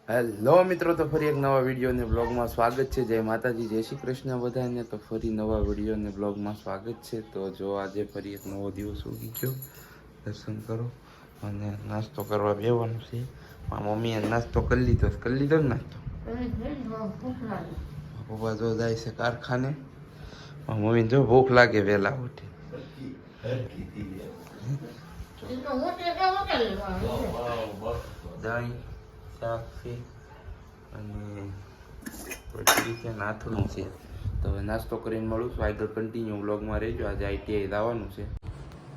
Hello મિત્રો, તો ફરી એક નવા વિડીયો અને બ્લોગમાં સ્વાગત છે. જય માતાજી, જય શ્રી કૃષ્ણ બધાને. તો ફરી નવા વિડીયો અને બ્લોગમાં સ્વાગત છે. તો જો આજે ફરી એક નવો દિવસ ઉગી ગયો. દર્શન કરો અને નાસ્તો કરવા બેવાનું છે. મારા મમ્મીએ નાસ્તો કરી લીધો ને નાસ્તો. પપ્પા જો જાય છે કારખાને. મારા મમ્મીને જો ભૂખ લાગે વહેલા ઉઠી. દહીં શાક છે અને પછી છે નાથનું છે. તો હવે નાસ્તો કરીને મળું છું. આગળ કન્ટિન્યુ વ્લોગમાં રહેજો. આજે આઈટીઆઈ જવાનું છે.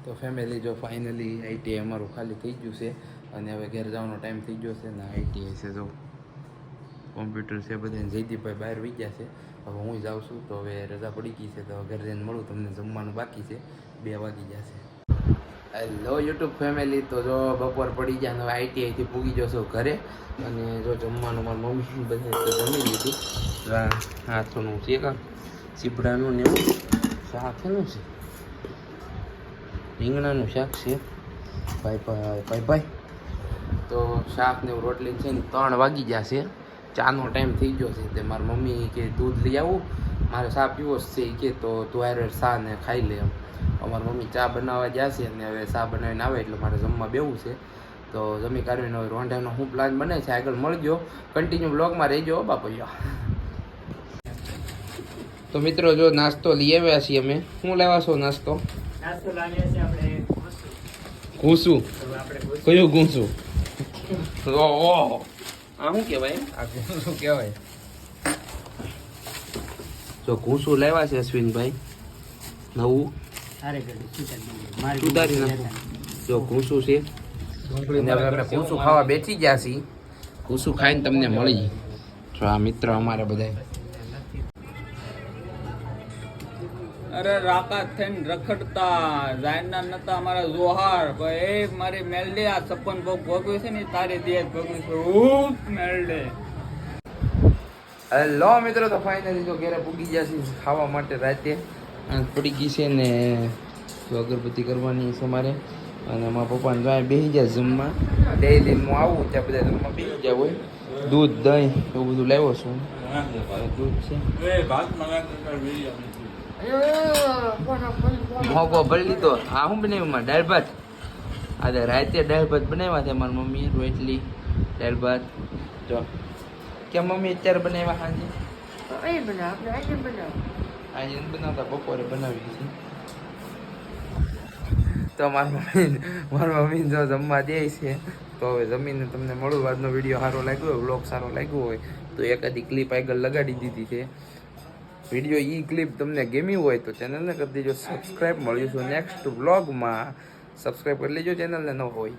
તો ફેમિલી જો ફાઇનલી આઈટીઆઈ અમારું ખાલી થઈ ગયું છે અને હવે ઘેર જવાનો ટાઈમ થઈ ગયો છે. ને આઈટીઆઈ છે જો કોમ્પ્યુટર છે બધાને જયદીપભાઈ બહાર વહી ગયા છે. હવે હું જાઉં છું. તો હવે રજા પડી ગઈ છે. તો ઘરે જઈને મળું તમને. જમવાનું બાકી છે, 2 વાગી ગયા છે. હેલો યુટ્યુબ ફેમિલી, તો જો બપોર પડી ગયા હવે આઈટીઆઈથી પૂગી જશો ઘરે. અને જો જમવાનું મારી મમ્મી બધે તો જમી લીધું. હાથોનું છે કાં ચીપડાનું ને એવું શાક એનું છે, રીંગણાનું શાક છે. ભાઈ તો શાક ને એવું રોટલી છે ને 3 વાગી ગયા છે. ચાનો ટાઈમ થઈ ગયો છે. તે મારી મમ્મી કે દૂધ લઈ આવું, મારે ચા પીવો જ છે કે, તો તું હારે ચા ને ખાઈ લે એમ. અમારી મમ્મી ચા બનાવવા જશે અને હવે ચા બનાવીને આવે એટલે મારે જમવા બેવું છે. તો જમી કાઢીને હવે રોંઢાનો શું પ્લાન બને છે આગળ મળજો. કન્ટિન્યુ બ્લોગમાં રહેજો બાપા. તો મિત્રો જો નાસ્તો લઈ આવ્યા છીએ અમે. શું લેવા છો નાસ્તો? નાસ્તો લાવ્યા છે આપણે ઘૂસું. કયું ઘૂસું? ઓહો, આ શું કહેવાય? આ શું કહેવાય? જો ઘૂસું લેવા છે અશ્વિનભાઈ નવું. સુધારી નાખો. જો ઘૂસું છે. અને હવે આપણે ઘૂસું ખાવા બેસી ગયા છીએ. ઘૂસું ખાઈને તમને મળી. જો આ મિત્ર અમારા બધા. અરે રાકાત થઈને રખડતા જાયના નતા અમારા જોહાર ભાઈ મારી મેલડે આ 56 ભોગ ભોગવ્યું છે ને તારી દેહ ભોગવ્યું છે. મેલડે હેલો મિત્રો, તો ફાઇનલી જો ઘરે પૂગી ગયા છે ખાવા માટે. રાતે પડી ગઈ છે ને અગરબત્તી કરવાની છે મારે. અને મારા પપ્પાને જાય બેસી જાય જમવા. ડેઈલી હું આવું ત્યાં બધા જમવા બેસી જાય હોય. દૂધ દહીં એવું બધું લાવ્યો છું. દૂધ છે, મોગો ભરી લીધો. હા શું બનાવ્યું માં? દાળ ભાત. આજે રાતે દાળ ભાત બનાવ્યા છે મારી મમ્મીએ. રોટલી દાળ ભાત. જો કેમ મમ્મી અત્યારે બનાવ્યા? સાંજે આજે બનાવતા બપોરે બનાવી છે. તો મારી મમ્મી જો જમવા દે છે. તો હવે જમીને તમને મળું. આજનો વિડીયો સારો લાગ્યો હોય, વ્લોગ સારો લાગ્યો હોય તો એકાદી ક્લિપ આગળ લગાડી દીધી છે. વિડીયો ક્લિપ તમને ગમી હોય તો ચેનલને કરી દેજો સબસ્ક્રાઈબ. મળીશું નેક્સ્ટ વ્લોગમાં. સબસ્ક્રાઈબ કરી લેજો ચેનલને ન હોય.